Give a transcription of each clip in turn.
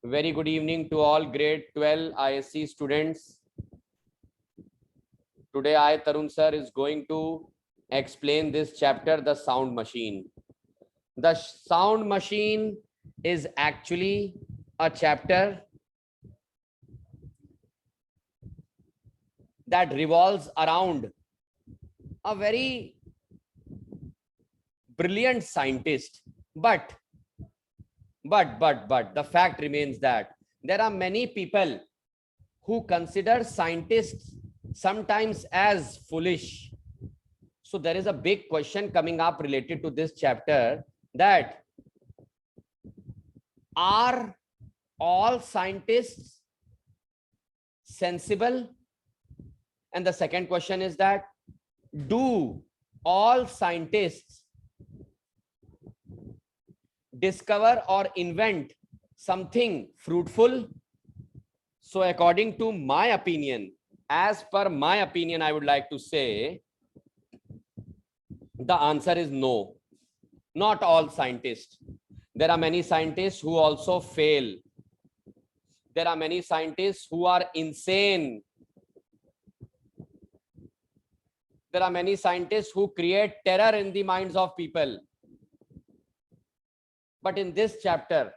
Very good evening to all grade 12 ISC students. Today I, Tarun sir, is going to explain this chapter, the sound machine. The sound machine is actually a chapter that revolves around a very brilliant scientist. But the fact remains that there are many people who consider scientists sometimes as foolish. So there is a big question coming up related to this chapter, that are all scientists sensible? And the second question is that, do all scientists discover or invent something fruitful? So according to my opinion, as per my opinion, I would like to say the answer is no. Not all scientists. There are many scientists who also fail. There are many scientists who are insane. There are many scientists who create terror in the minds of people. But in this chapter,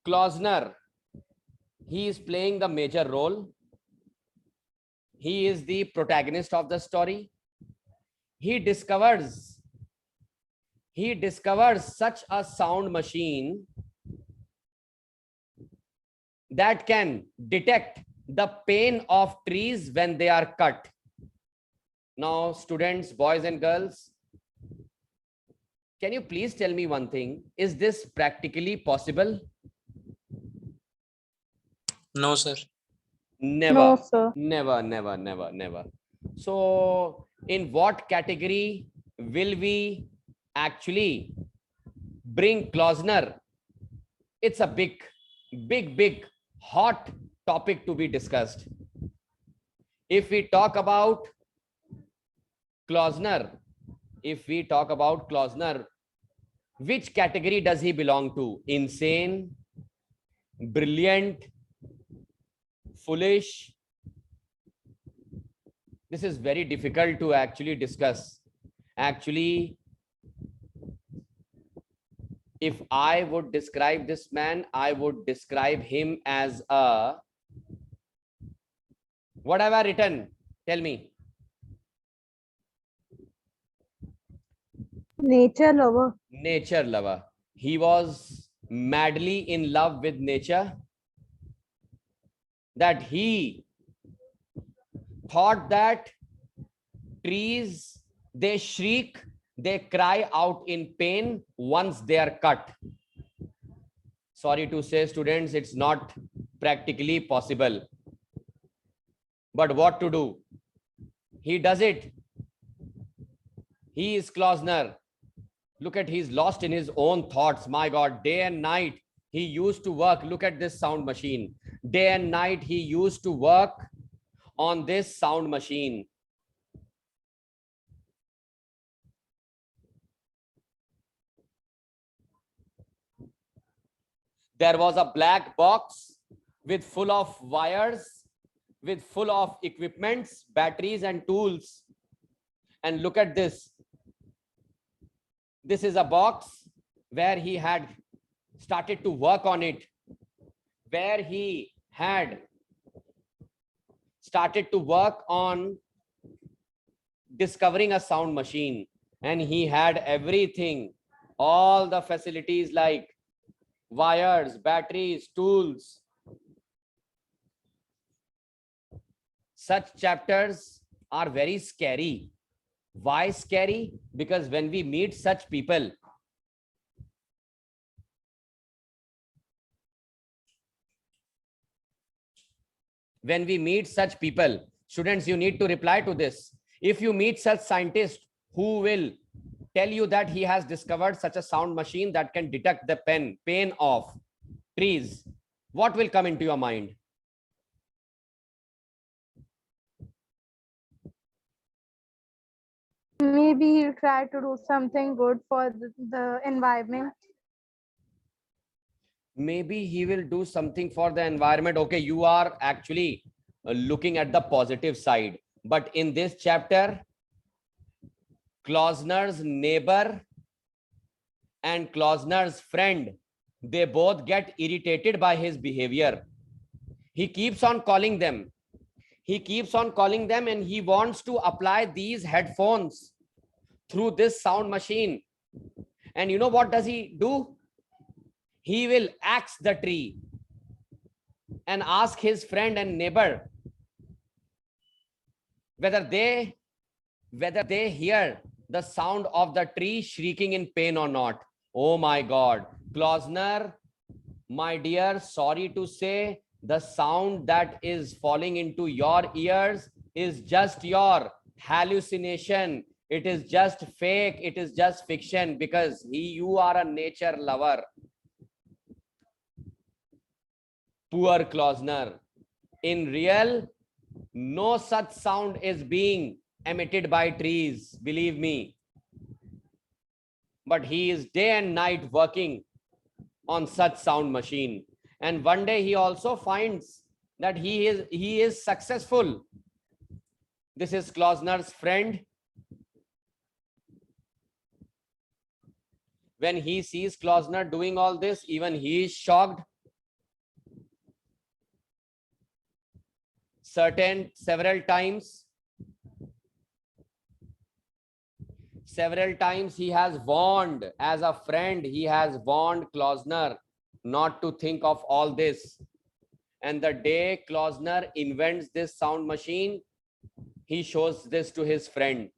Klausner, he is playing the major role. He is the protagonist of the story. He discovers such a sound machine that can detect the pain of trees when they are cut. Now, students, boys and girls, can you please tell me one thing? Is this practically possible? No, sir. Never. No, sir. Never. So, in what category will we actually bring Klausner? It's a big, hot topic to be discussed. If we talk about Klausner, which category does he belong to? Insane, brilliant, foolish? This is very difficult to actually discuss. Actually, if I would describe this man, I would describe him as a, what have I written? Tell me. Nature lover. Nature lover. He was madly in love with nature, that he thought that trees, they shriek, they cry out in pain once they are cut. Sorry to say, students, it's not practically possible. But what to do? He does it. He is Klausner. Look at, he's lost in his own thoughts. My God, day and night he used to work. Look at this sound machine. Day and night he used to work on this sound machine. There was a black box with full of wires, with full of equipments, batteries and tools. And look at this. This is a box where he had started to work on it, where he had started to work on discovering a sound machine, and he had everything, all the facilities like wires, batteries, tools. Such chapters are very scary. Why scary? Because when we meet such people, students, you need to reply to this. If you meet such scientist who will tell you that he has discovered such a sound machine that can detect the pain of trees, what will come into your mind? Maybe he'll try to do something good for the environment. maybe he will do something for the environment. Okay, you are actually looking at the positive side. But in this chapter, Klausner's neighbor and Klausner's friend, they both get irritated by his behavior. He keeps on calling them. He keeps on calling them and he wants to apply these headphones through this sound machine. And you know what does he do? He will axe the tree and ask his friend and neighbor whether they hear the sound of the tree shrieking in pain or not. Oh my God. Klausner, my dear, sorry to say, the sound that is falling into your ears is just your hallucination. It is just fake. It is just fiction because you are a nature lover. Poor Klausner. In real, no such sound is being emitted by trees, believe me. But he is day and night working on such sound machine. And one day he also finds that he is successful. This is Klausner's friend. When he sees Klausner doing all this, even he is shocked. Several times he has warned, as a friend, he has warned Klausner not to think of all this. And the day Klausner invents this sound machine, he shows this to his friend.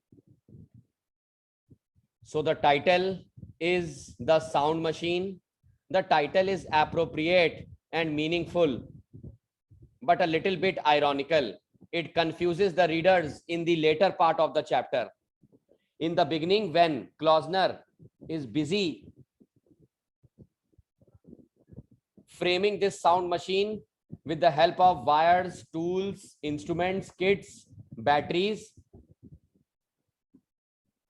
So the title is The Sound Machine. The title is appropriate and meaningful, but a little bit ironical. It confuses the readers in the later part of the chapter. In the beginning, when Klausner is busy framing this sound machine with the help of wires, tools, instruments, kits, batteries,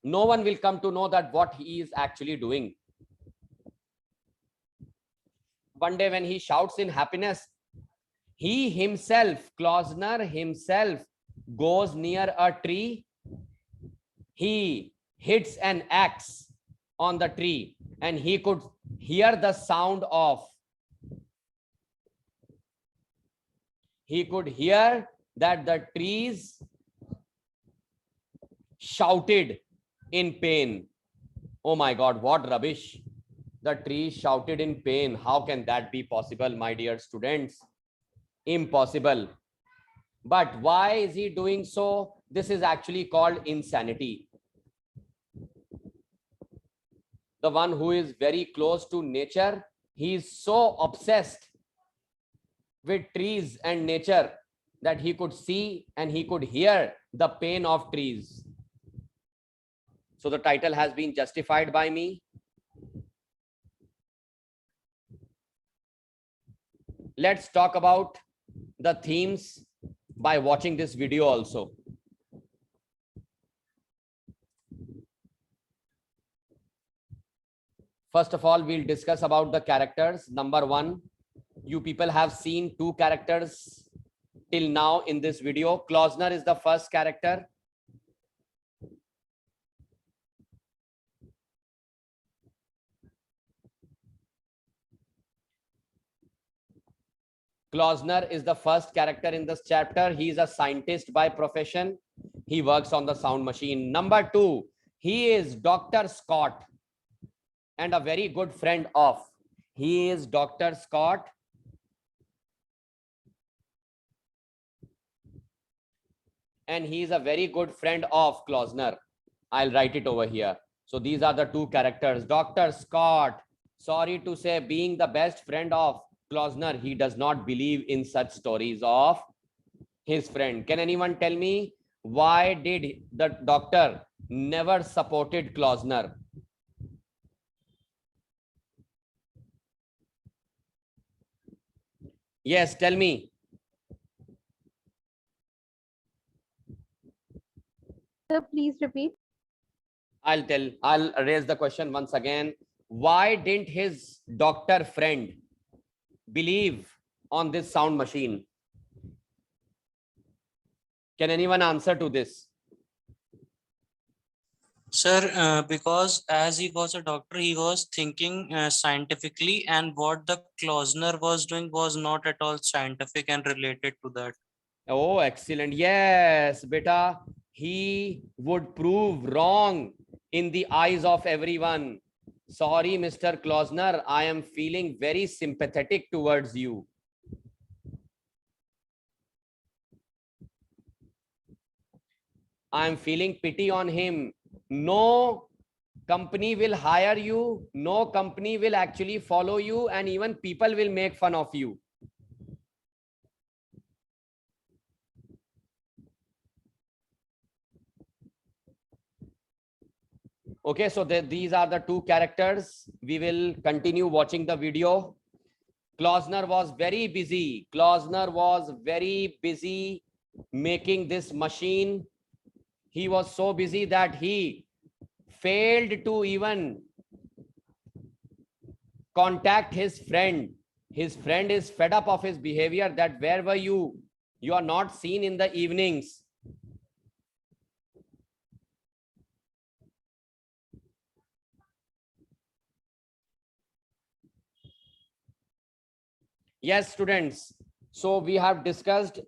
no one will come to know that what he is actually doing. One day when he shouts in happiness, he himself, Klausner himself, goes near a tree. He hits an axe on the tree and he could hear the sound of, he could hear that the trees shouted in pain. Oh my God, what rubbish. The trees shouted in pain. How can that be possible, my dear students? Impossible. But why is he doing so? This is actually called insanity. The one who is very close to nature, he is so obsessed with trees and nature that he could see and he could hear the pain of trees. So the title has been justified by me. Let's talk about the themes by watching this video also. First of all, we'll discuss about the characters. Number one, you people have seen two characters till now in this video. Klausner is the first character. Klausner is the first character in this chapter. He is a scientist by profession. He works on the sound machine. Number two, he is Dr. Scott and a very good friend of. He is Dr. Scott and he is a very good friend of Klausner. I'll write it over here. So these are the two characters. Dr. Scott, sorry to say, being the best friend of Klausner, he does not believe in such stories of his friend. Can anyone tell me why did the doctor never supported Klausner? Yes, tell me. Sir, please repeat. I'll raise the question once again. Why didn't his doctor friend believe on this sound machine? Can anyone answer to this? Sir, because as he was a doctor, he was thinking scientifically, and what the Klausner was doing was not at all scientific and related to that. Oh, excellent. Yes, beta. He would prove wrong in the eyes of everyone. Sorry, Mr. Klausner, I am feeling very sympathetic towards you. I am feeling pity on him. No company will hire you. No company will actually follow you, and even people will make fun of you. Okay, so these are the two characters. We will continue watching the video. Klausner was very busy. Klausner was very busy making this machine. He was so busy that he failed to even contact his friend. His friend is fed up of his behavior, that where were you? You are not seen in the evenings. Yes, students. So we have discussed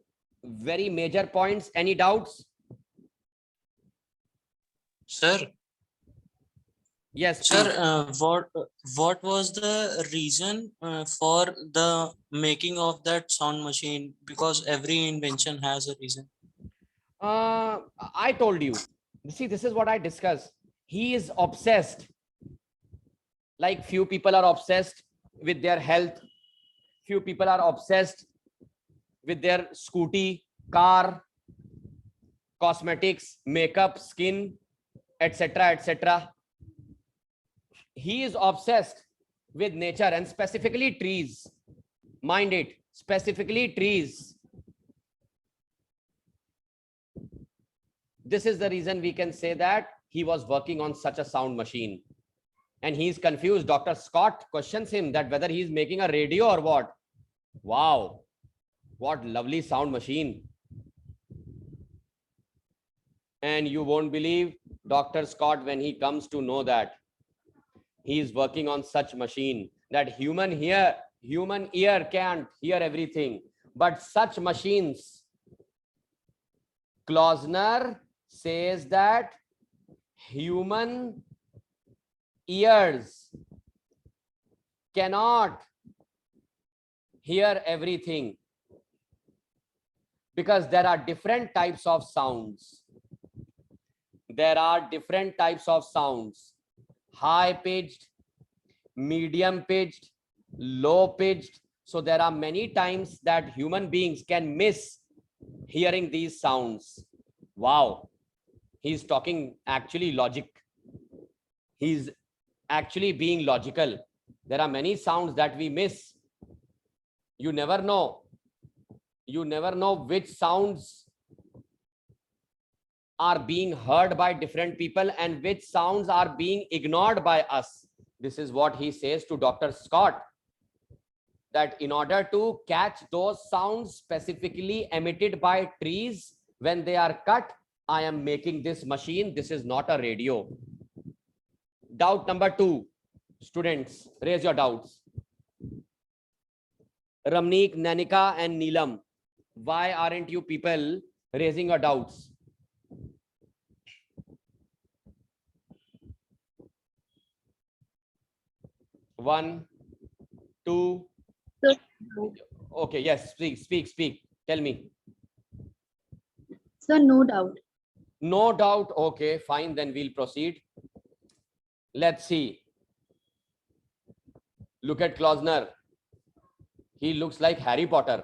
very major points. Any doubts? Sir, Yes, sir, please. what was the reason for the making of that sound machine? Because every invention has a reason. I told you. See, this is what I discussed. He is obsessed. Like few people are obsessed with their health. Few people are obsessed with their scooty, car, cosmetics, makeup, skin, etc., etc. He is obsessed with nature and specifically trees. Mind it, specifically trees. This is the reason we can say that he was working on such a sound machine. And he's confused. Dr. Scott questions him that whether he's making a radio or what. Wow, what lovely sound machine. And you won't believe Dr. Scott when he comes to know that he is working on such machine, that human ear can't hear everything, but such machines. Klausner says that human ears cannot hear everything because there are different types of sounds. There are different types of sounds: high pitched, medium pitched, low pitched. So there are many times that human beings can miss hearing these sounds. Wow, he's talking actually logic. He's actually being logical. There are many sounds that we miss. You never know. You never know which sounds are being heard by different people and which sounds are being ignored by us. This is what he says to Dr. Scott, that in order to catch those sounds specifically emitted by trees when they are cut, I am making this machine. This is not a radio. Doubt number 2. Students, raise your doubts. Ramneek, Nanika, and Neelam, why aren't you people raising your doubts? One, two. Okay, yes, speak. Tell me. Sir, no doubt. No doubt. Okay, fine. Then we'll proceed. Let's see. Look at Klausner. He looks like Harry Potter.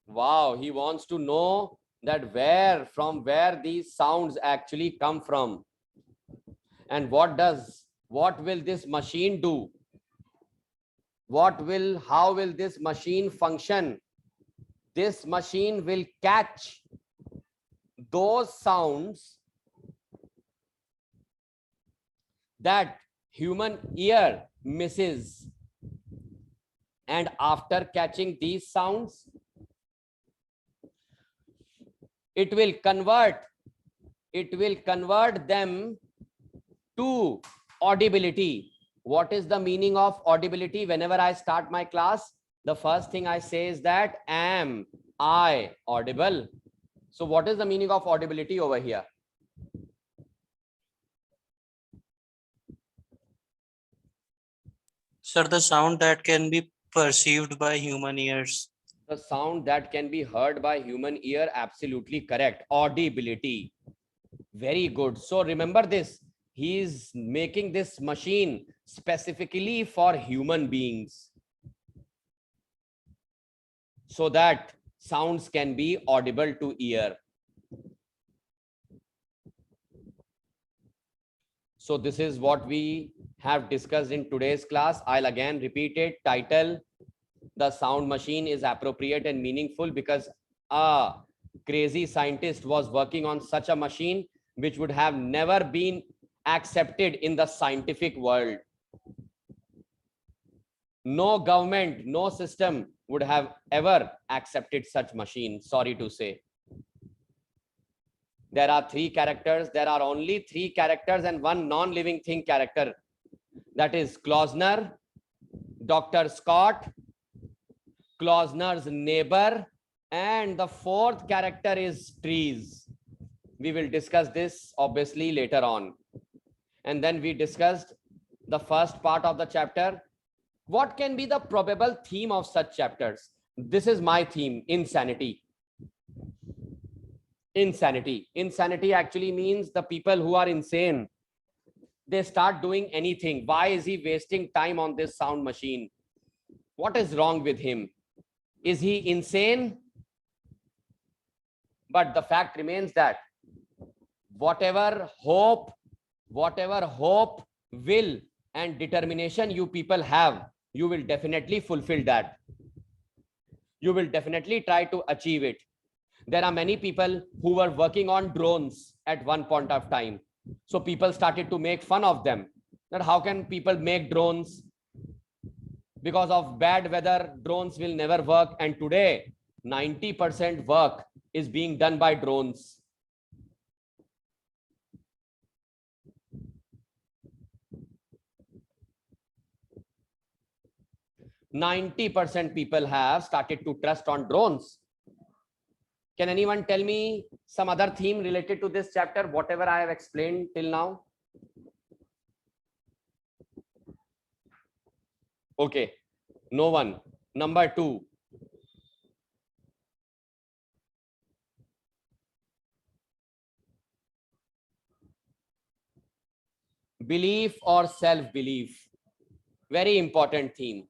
Wow, he wants to know that from where these sounds actually come from. And what will this machine do? How will this machine function? This machine will catch those sounds that human ear misses. And after catching these sounds, it will convert them to audibility. What is the meaning of audibility? Whenever I start my class, the first thing I say is that, am I audible? So what is the meaning of audibility over here? Sir, the sound that can be perceived by human ears. The sound that can be heard by human ear. Absolutely correct. Audibility. Very good. So remember this. He is making this machine specifically for human beings, so that sounds can be audible to ear. So this is what we have discussed in today's class. I'll again repeat it. Title: the sound machine is appropriate and meaningful because a crazy scientist was working on such a machine which would have never been accepted in the scientific world. No government, no system would have ever accepted such machine. Sorry to say. There are three characters. There are only three characters and one non-living thing character. That is Klausner, Dr. Scott, Klausner's neighbor, and the fourth character is trees. We will discuss this obviously later on. And then we discussed the first part of the chapter. What can be the probable theme of such chapters? This is my theme: insanity. Insanity. Insanity actually means the people who are insane. They start doing anything. Why is he wasting time on this sound machine? What is wrong with him? Is he insane? But the fact remains that whatever hope, will, and determination you people have, you will definitely fulfill that. You will definitely try to achieve it. There are many people who were working on drones at one point of time. So people started to make fun of them. That how can people make drones? Because of bad weather, drones will never work. And today, 90% work is being done by drones. %90 people have started to trust on drones. Can anyone tell me some other theme related to this chapter, whatever I have explained till now? Okay, no one. Number 2. Belief or self-belief. Very important theme.